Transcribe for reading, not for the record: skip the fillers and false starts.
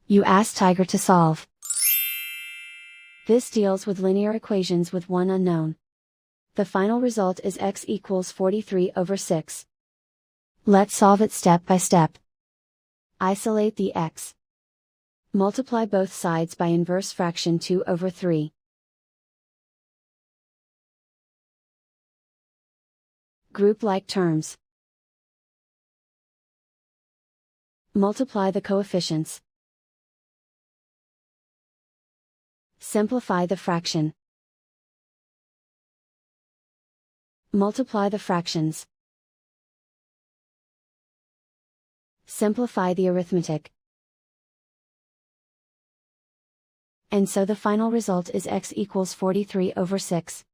You ask Tiger to solve. This deals with linear equations with one unknown. The final result is x equals 43 over 6. Let's solve it step by step. Isolate the x. Multiply both sides by inverse fraction 2 over 3. Group like terms. Multiply the coefficients. Simplify the fraction. Multiply the fractions. Simplify the arithmetic. And so the final result is x equals 43 over 6.